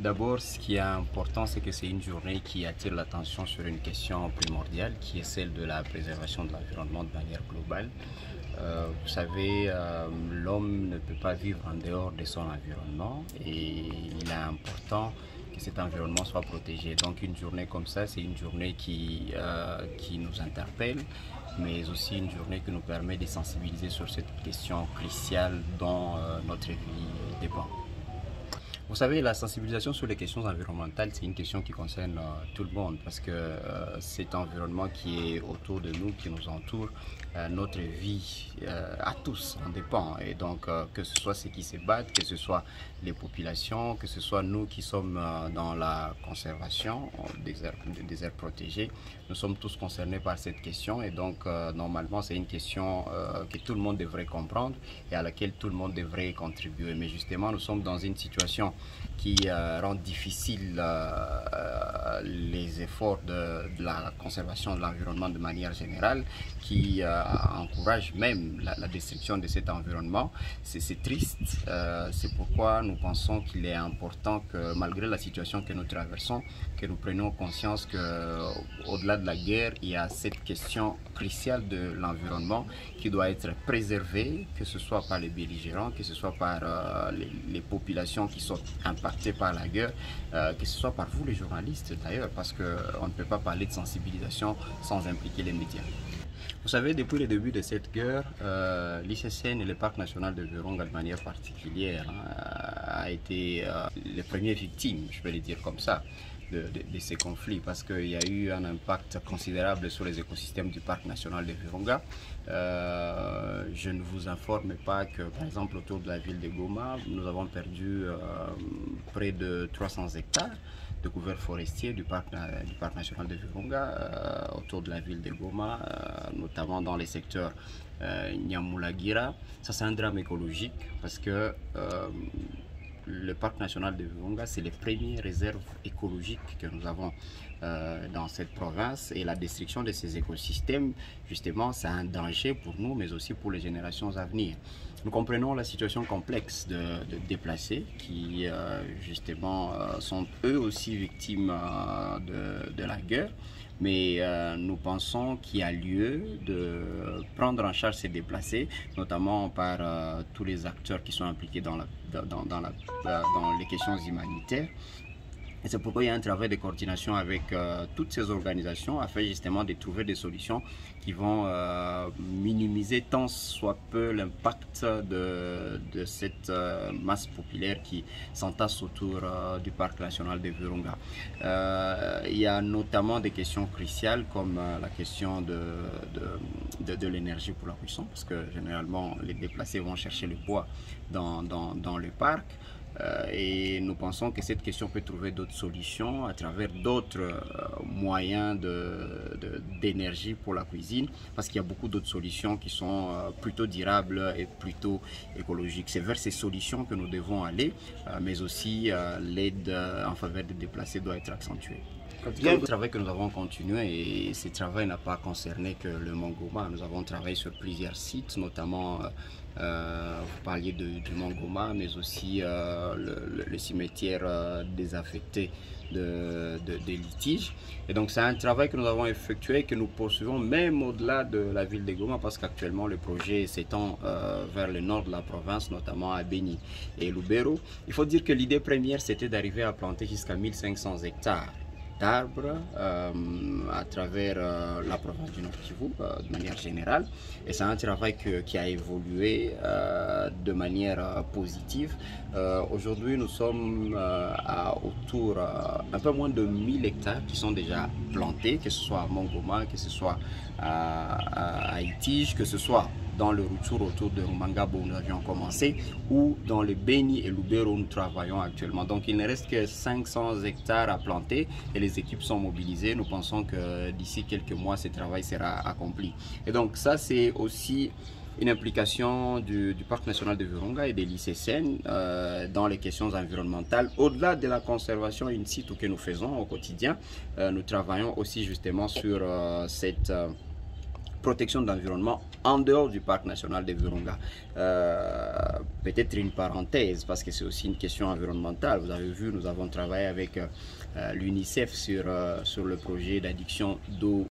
D'abord, ce qui est important, c'est que c'est une journée qui attire l'attention sur une question primordiale, qui est celle de la préservation de l'environnement de manière globale. Vous savez, l'homme ne peut pas vivre en dehors de son environnement et il est important que cet environnement soit protégé. Donc une journée comme ça, c'est une journée qui nous interpelle, mais aussi une journée qui nous permet de sensibiliser sur cette question cruciale dont notre vie dépend. Vous savez, la sensibilisation sur les questions environnementales, c'est une question qui concerne tout le monde parce que cet environnement qui est autour de nous, qui nous entoure, notre vie à tous en dépend. Et donc, que ce soit ceux qui se battent, que ce soit les populations, que ce soit nous qui sommes dans la conservation des aires protégées, nous sommes tous concernés par cette question. Et donc, normalement, c'est une question que tout le monde devrait comprendre et à laquelle tout le monde devrait contribuer. Mais justement, nous sommes dans une situation qui rend difficile les efforts de la conservation de l'environnement de manière générale, qui encourage même la destruction de cet environnement. C'est triste, c'est pourquoi nous pensons qu'il est important que malgré la situation que nous traversons, que nous prenions conscience qu'au-delà de la guerre, il y a cette question cruciale de l'environnement qui doit être préservée, que ce soit par les belligérants, que ce soit par les populations qui sont impactées par la guerre, que ce soit par vous les journalistes d'ailleurs, parce qu'on ne peut pas parler de sensibilisation sans impliquer les médias. Vous savez, depuis le début de cette guerre, l'ICCN et le parc national de Virunga de manière particulière a été les premières victimes, je vais le dire comme ça, de ces conflits, parce qu'il y a eu un impact considérable sur les écosystèmes du parc national de Virunga. Je ne vous informe pas que, par exemple, autour de la ville de Goma, nous avons perdu près de 300 hectares de couverts forestiers du parc national de Virunga, autour de la ville de Goma, notamment dans les secteurs Nyamulagira. Ça, c'est un drame écologique parce que le parc national de Virunga, c'est les premières réserves écologiques que nous avons dans cette province, et la destruction de ces écosystèmes, justement, c'est un danger pour nous, mais aussi pour les générations à venir. Nous comprenons la situation complexe de déplacés qui, justement, sont eux aussi victimes de la guerre. Mais nous pensons qu'il y a lieu de prendre en charge ces déplacés, notamment par tous les acteurs qui sont impliqués dans les questions humanitaires. Et c'est pourquoi il y a un travail de coordination avec toutes ces organisations afin justement de trouver des solutions qui vont minimiser tant soit peu l'impact de cette masse populaire qui s'entasse autour du parc national de Virunga. Il y a notamment des questions cruciales comme la question de l'énergie pour la cuisson, parce que généralement les déplacés vont chercher le bois dans le parc. Et nous pensons que cette question peut trouver d'autres solutions à travers d'autres moyens d'énergie pour la cuisine, parce qu'il y a beaucoup d'autres solutions qui sont plutôt durables et plutôt écologiques. C'est vers ces solutions que nous devons aller, mais aussi l'aide en faveur des déplacés doit être accentuée. Le travail que nous avons continué, et ce travail n'a pas concerné que le Mont Goma. Nous avons travaillé sur plusieurs sites, notamment vous parliez du Mont Goma, mais aussi le cimetière désaffecté de litiges. Et donc c'est un travail que nous avons effectué et que nous poursuivons même au-delà de la ville de Goma, parce qu'actuellement le projet s'étend vers le nord de la province, notamment à Beni et Lubero. Il faut dire que l'idée première, c'était d'arriver à planter jusqu'à 1500 hectares d'arbres à travers la province du Nord Kivu de manière générale, et c'est un travail qui a évolué de manière positive. Aujourd'hui nous sommes autour un peu moins de 1000 hectares qui sont déjà plantés, que ce soit à Mongoma, que ce soit à Itige, que ce soit dans le retour autour de Rumangabo où nous avions commencé, ou dans le Beni et Lubero où nous travaillons actuellement. Donc il ne reste que 500 hectares à planter et les équipes sont mobilisées. Nous pensons que d'ici quelques mois, ce travail sera accompli. Et donc ça, c'est aussi une implication du Parc national de Virunga et de l'ICCN dans les questions environnementales. Au-delà de la conservation in situ que nous faisons au quotidien, nous travaillons aussi justement sur cette protection de l'environnement en dehors du parc national de Virunga. Peut-être une parenthèse, parce que c'est aussi une question environnementale. Vous avez vu, nous avons travaillé avec l'UNICEF sur le projet d'adduction d'eau